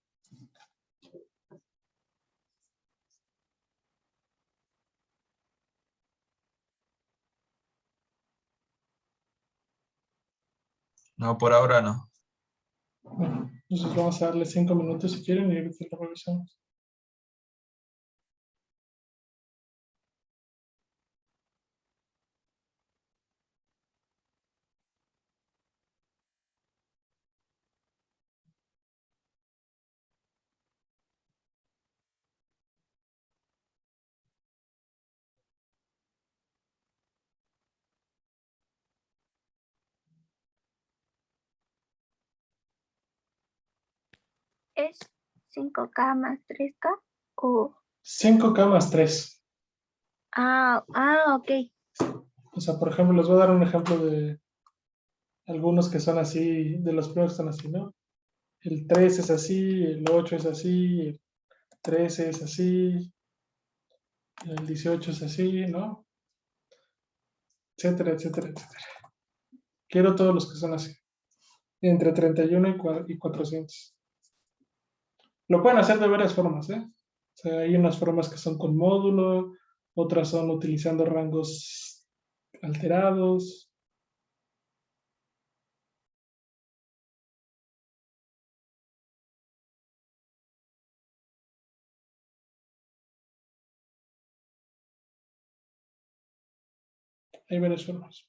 D: No, por ahora no.
A: Bueno, entonces vamos a darle 5 minutos si quieren y ahorita lo revisamos.
C: ¿Es 5K más 3K? O...
A: 5K más 3.
C: Ok.
A: O sea, por ejemplo, les voy a dar un ejemplo de algunos que son así, de los primeros que son así, ¿no? El 3 es así, el 8 es así, el 13 es así, el 18 es así, ¿no? Etcétera, etcétera, etcétera. Quiero todos los que son así, entre 31 y 400. Lo pueden hacer de varias formas, ¿eh? O sea, hay unas formas que son con módulo, otras son utilizando rangos alterados. Hay varias formas.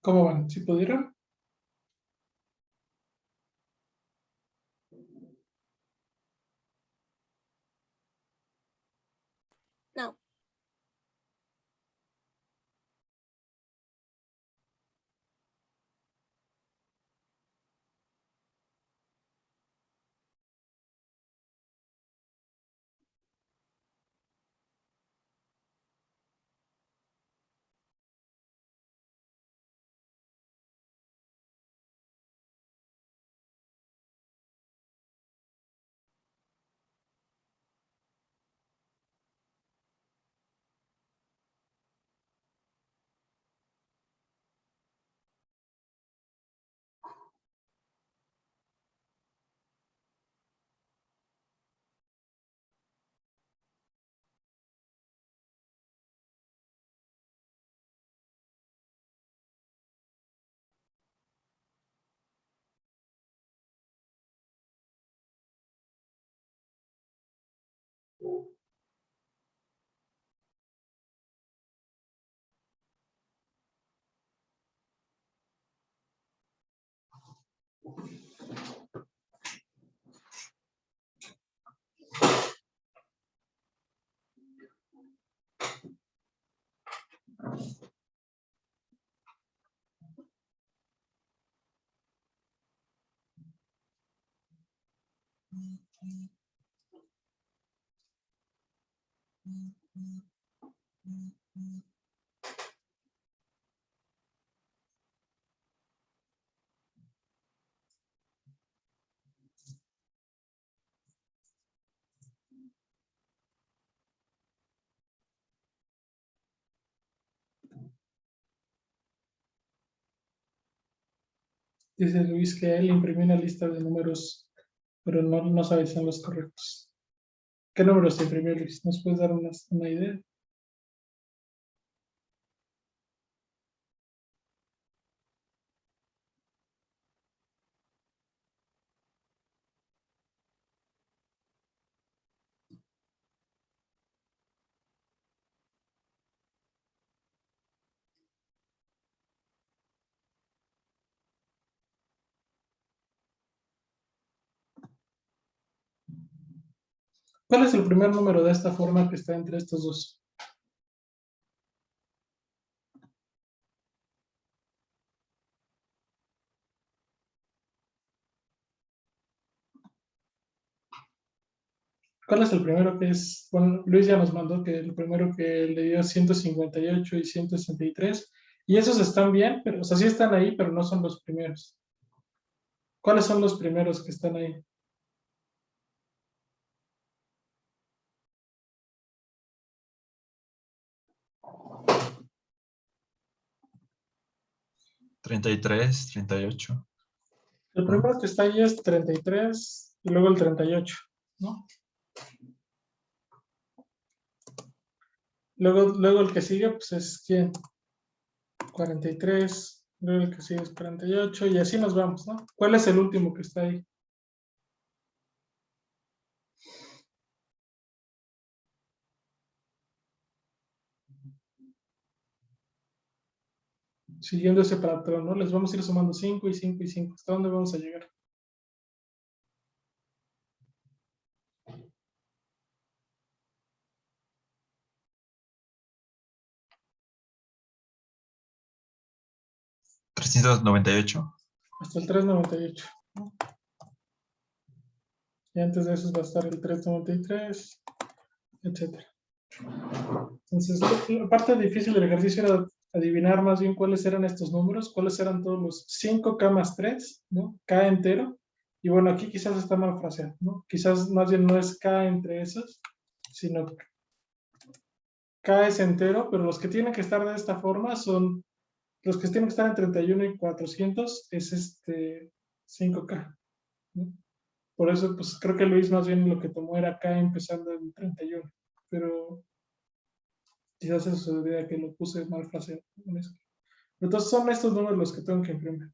A: ¿Cómo van? ¿Sí pudieron?
C: No.
A: Dice Luis que él imprimió una lista de números, pero no sabe si son los correctos. ¿Qué números te imprimió, Luis? ¿Nos puedes dar una idea? ¿Cuál es el primer número de esta forma que está entre estos dos? ¿Cuál es el primero que es? Bueno, Luis ya nos mandó que el primero que le dio 158 y 163. Y esos están bien, pero, o sea, sí están ahí, pero no son los primeros. ¿Cuáles son los primeros que están ahí?
D: ¿33, 38?
A: El primero que está ahí es 33 y luego el 38, ¿no? Luego el que sigue, pues es ¿quién? 43, luego el que sigue es 48 y así nos vamos, ¿no? ¿Cuál es el último que está ahí? Siguiendo ese patrón, ¿no? Les vamos a ir sumando 5 y 5 y 5. ¿Hasta dónde vamos a llegar?
D: ¿398?
A: Hasta el 398, ¿no? Y antes de eso va a estar el 393, etcétera. Entonces, la parte difícil del ejercicio era adivinar más bien cuáles eran estos números, cuáles eran todos los 5K más 3, ¿no? K entero. Y bueno, aquí quizás está mal fraseado, ¿no? Quizás más bien no es K entre esos, sino K es entero, pero los que tienen que estar de esta forma son, los que tienen que estar en 31 y 400 es 5K, ¿no? Por eso, pues creo que Luis más bien lo que tomó era K empezando en 31, pero quizás eso se debe a que lo puse mal fraseado. Entonces son estos números los que tengo que imprimir.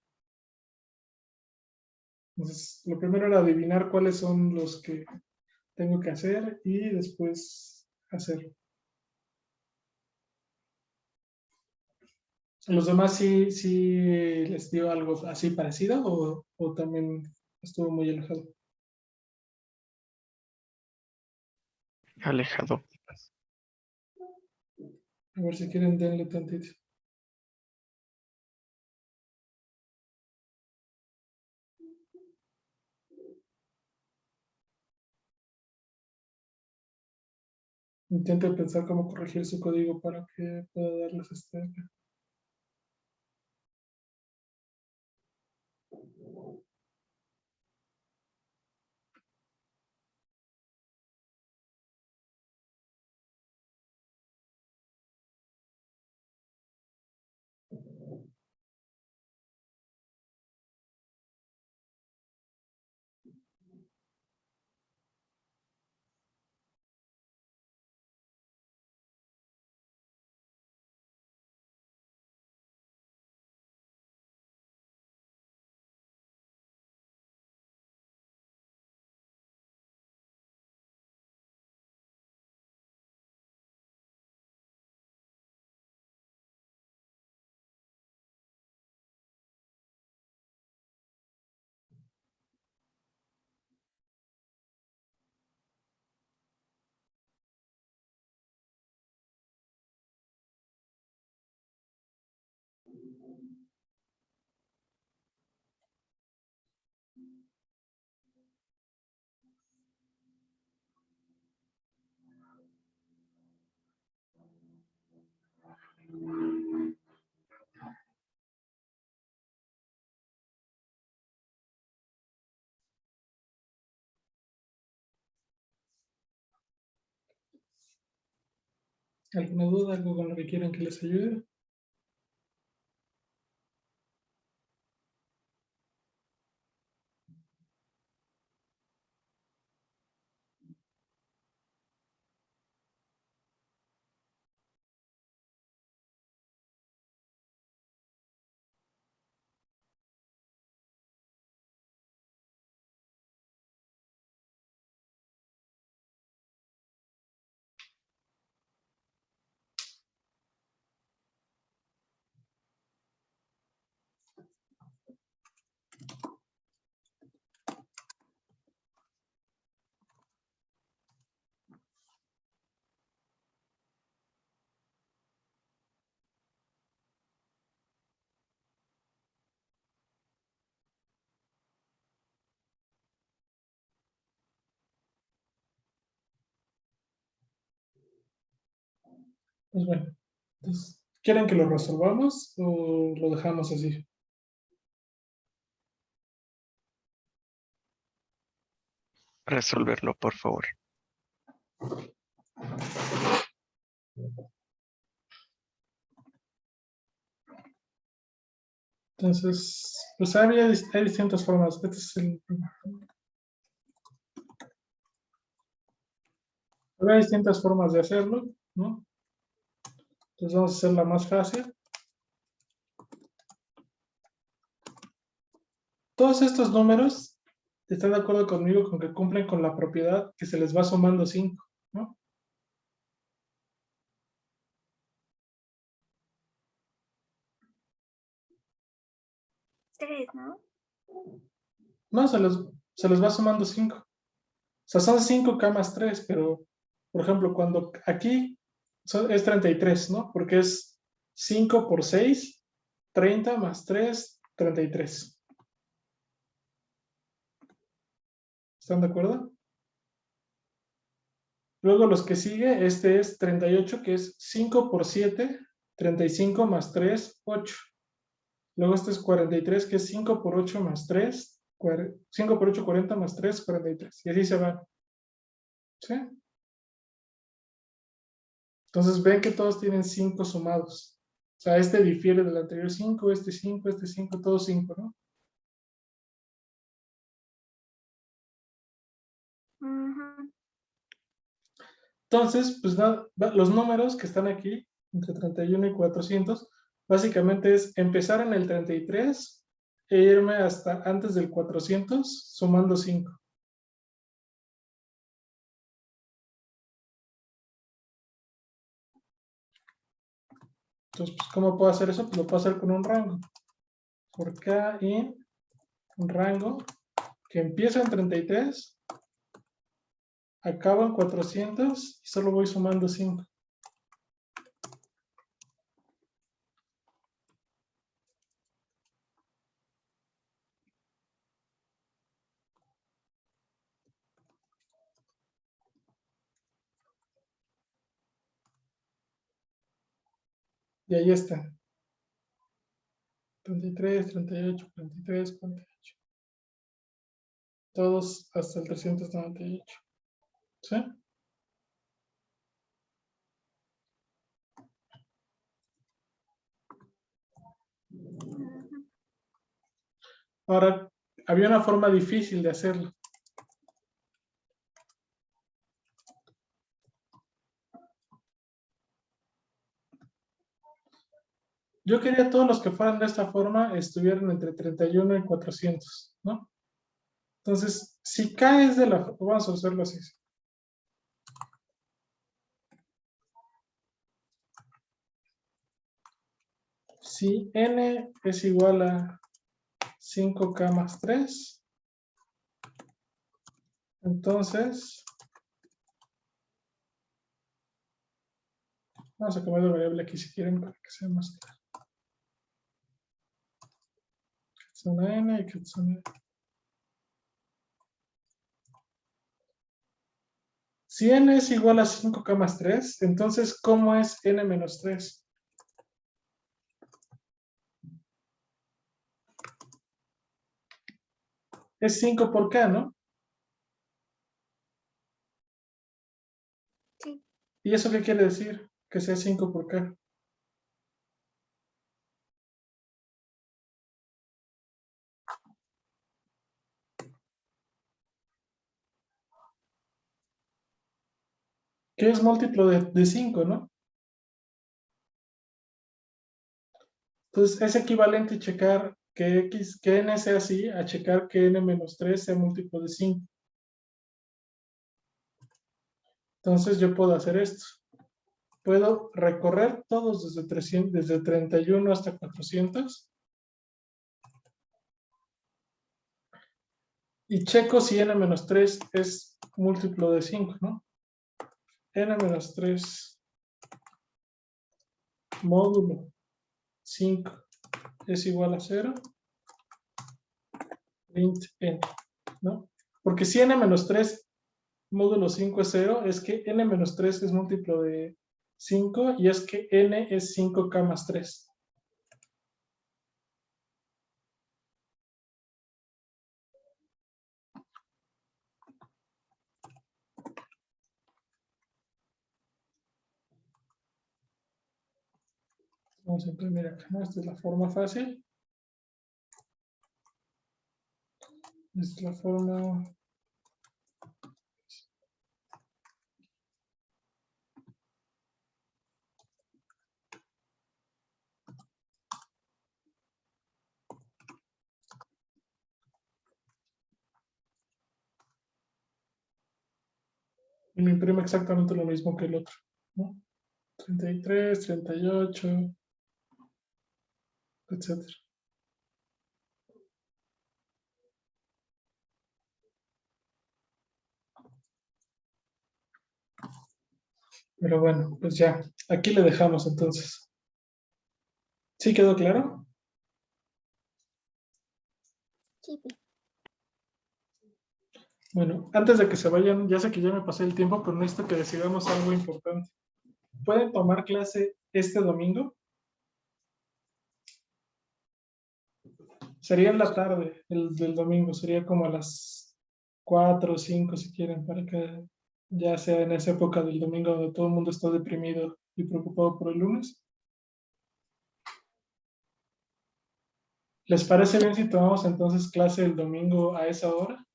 A: Entonces, lo primero era adivinar cuáles son los que tengo que hacer y después hacerlo. ¿Los demás sí les dio algo así parecido o también estuvo muy alejado?
B: Alejado.
A: A ver si quieren denle tantito. Intente pensar cómo corregir su código para que pueda darles este. ¿Alguna duda, algo con lo que quieran que les ayude? Pues bueno, entonces, ¿quieren que lo resolvamos o lo dejamos así?
B: Resolverlo, por favor.
A: Entonces, pues hay distintas formas. Este es el primero. Hay distintas formas de hacerlo, ¿no? Entonces vamos a hacer la más fácil. Todos estos números están de acuerdo conmigo con que cumplen con la propiedad que se les va sumando 5, ¿no?
C: Tres, ¿no?
A: No, se les va sumando 5. O sea, son 5K más 3, pero, por ejemplo, cuando aquí es 33, ¿no? Porque es 5 por 6, 30 más 3, 33. ¿Están de acuerdo? Luego los que sigue, este es 38, que es 5 por 7, 35 más 3, 8. Luego este es 43, que es 5 por 8 más 3, 5 por 8, 40 más 3, 43. Y así se va. ¿Sí? Entonces ven que todos tienen 5 sumados. O sea, este difiere del anterior 5, este 5, este 5, todos 5, ¿no?
C: Ujú.
A: Entonces, pues los números que están aquí, entre 31 y 400, básicamente es empezar en el 33 e irme hasta antes del 400 sumando 5. Entonces, pues, ¿cómo puedo hacer eso? Pues lo puedo hacer con un rango. Por K in un rango que empieza en 33, acaba en 400 y solo voy sumando 5. Y ahí está. 33, 38, 43, 48. Todos hasta el 398. ¿Sí? Ahora, había una forma difícil de hacerlo. Yo quería todos los que fueran de esta forma estuvieran entre 31 y 400, ¿no? Entonces, si K es de la... Vamos a hacerlo así. Si N es igual a 5K más 3, entonces... Vamos a cambiar de variable aquí si quieren para que sea más claro. Zona N y que zona N. Si N es igual a 5K más 3, entonces, ¿cómo es N menos 3? Es 5 por K, ¿no?
C: Sí.
A: ¿Y eso qué quiere decir? Que sea 5 por K. Que es múltiplo de 5, ¿no? Entonces, es equivalente checar que N sea así a checar que N menos 3 sea múltiplo de 5. Entonces, yo puedo hacer esto. Puedo recorrer todos desde 300, desde 31 hasta 400. Y checo si N menos 3 es múltiplo de 5, ¿no? N menos 3 módulo 5 es igual a 0. Int N, ¿no? Porque si N menos 3 módulo 5 es 0, es que N menos 3 es múltiplo de 5 y es que N es 5K más 3. Vamos a imprimir acá, ¿no? Esta es la forma fácil. Esta es la forma... Y me imprime exactamente lo mismo que el otro, ¿no? 33, 38, etcétera. Pero bueno, pues ya, aquí le dejamos entonces. ¿Sí quedó claro?
C: Sí.
A: Bueno, antes de que se vayan, ya sé que ya me pasé el tiempo, pero necesito que decidamos algo importante. ¿Pueden tomar clase este domingo? Sería en la tarde, el del domingo, sería como a las 4 o 5 si quieren, para que ya sea en esa época del domingo donde todo el mundo está deprimido y preocupado por el lunes. ¿Les parece bien si tomamos entonces clase el domingo a esa hora?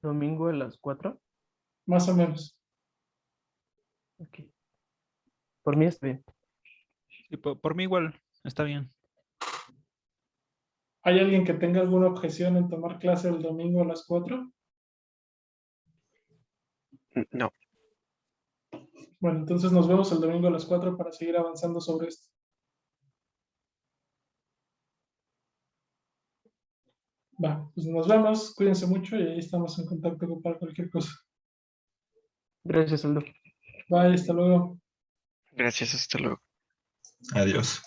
E: Domingo a las 4.
A: Más o menos.
E: Ok. Por mí está bien.
F: Sí, por mí igual, está bien.
A: ¿Hay alguien que tenga alguna objeción en tomar clase el domingo a las 4?
B: No,
A: Bueno, entonces nos vemos el domingo a las 4 para seguir avanzando sobre esto. Va, pues nos vemos, cuídense mucho y ahí estamos en contacto para cualquier cosa.
E: Gracias, Aldo.
A: Bye, hasta luego.
B: Gracias, hasta luego.
D: Adiós.